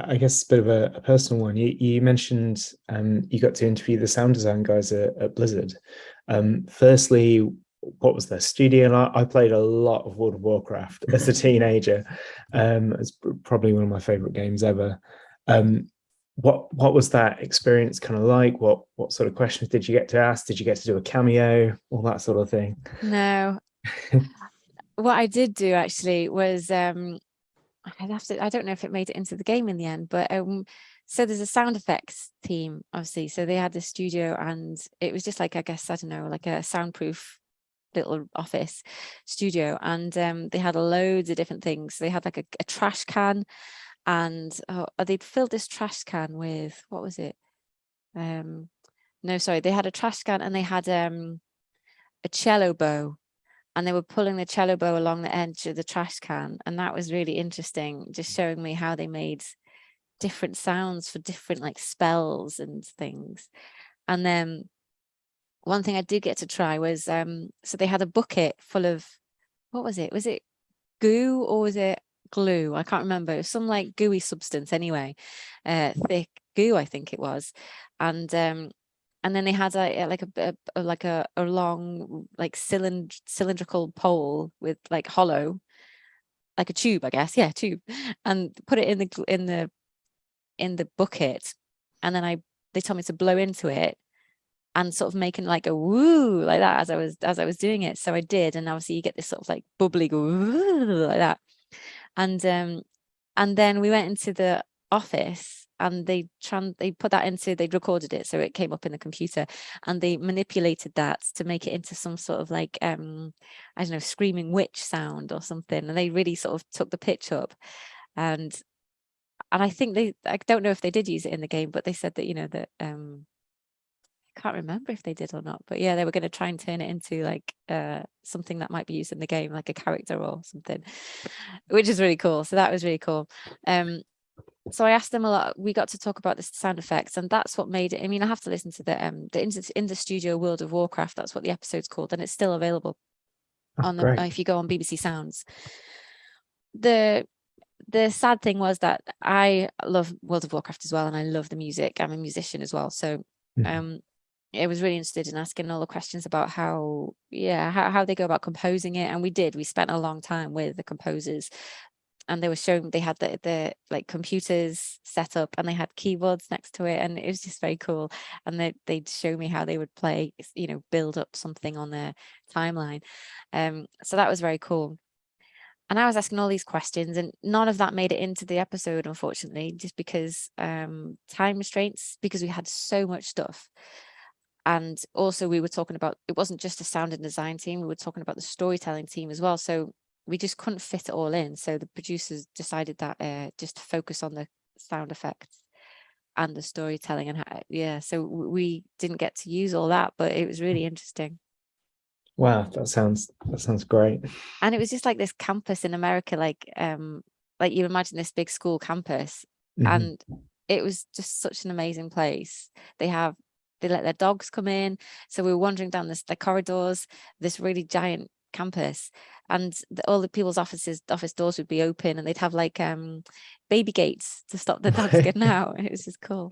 I guess a bit of a personal one. You mentioned you got to interview the sound design guys at Blizzard. Firstly, what was their studio? And I played a lot of World of Warcraft as a teenager. It's probably one of my favorite games ever. What was that experience kind of like? What sort of questions did you get to ask? Did you get to do a cameo? All that sort of thing. No, what I did do actually was I don't know if it made it into the game in the end, but so there's a sound effects team, obviously. So they had the studio, and it was just like, I guess, I don't know, like a soundproof little office studio, and they had loads of different things. They had like a trash can, and they'd filled this trash can with, what was it? No, sorry, they had a trash can, and they had a cello bow, and they were pulling the cello bow along the edge of the trash can, and that was really interesting, just showing me how they made different sounds for different like spells and things. And then one thing I did get to try was so they had a bucket full of, what was it? Was it goo or was it glue? I can't remember. It was some like gooey substance anyway, thick goo, I think it was. And then they had a long like cylindrical pole with like hollow, like a tube, I guess. Yeah, tube, and put it in the bucket, and then they told me to blow into it and sort of making like a woo like that as I was doing it. So I did, and obviously you get this sort of like bubbly go like that. And then we went into the office, and they recorded it, so it came up in the computer, and they manipulated that to make it into some sort of like I don't know, screaming witch sound or something. And they really sort of took the pitch up, and I think I don't know if they did use it in the game, but they said that, that I can't remember if they did or not, but yeah, they were going to try and turn it into like something that might be used in the game, like a character or something, which is really cool. So that was really cool. So I asked them a lot. We got to talk about the sound effects, and that's what made it. I mean, I have to listen to the in the studio World of Warcraft. That's what the episode's called, and it's still available on the if you go on BBC Sounds. The sad thing was that I love World of Warcraft as well, and I love the music. I'm a musician as well, so I was really interested in asking all the questions about how they go about composing it. And we spent a long time with the composers, and they were showing, they had the like computers set up, and they had keyboards next to it, and it was just very cool. And they'd show me how they would play, build up something on their timeline. So that was very cool. And I was asking all these questions, and none of that made it into the episode, unfortunately, just because time restraints, because we had so much stuff. And also we were talking about, it wasn't just a sound and design team, we were talking about the storytelling team as well. So we just couldn't fit it all in. So the producers decided that just to focus on the sound effects and the storytelling. And so we didn't get to use all that, but it was really interesting. Wow, that sounds great. And it was just like this campus in America, like you imagine this big school campus. And it was just such an amazing place. They let their dogs come in, so we were wandering down the corridors, this really giant campus, and all the people's office doors would be open, and they'd have like baby gates to stop the dogs getting out. It was just cool.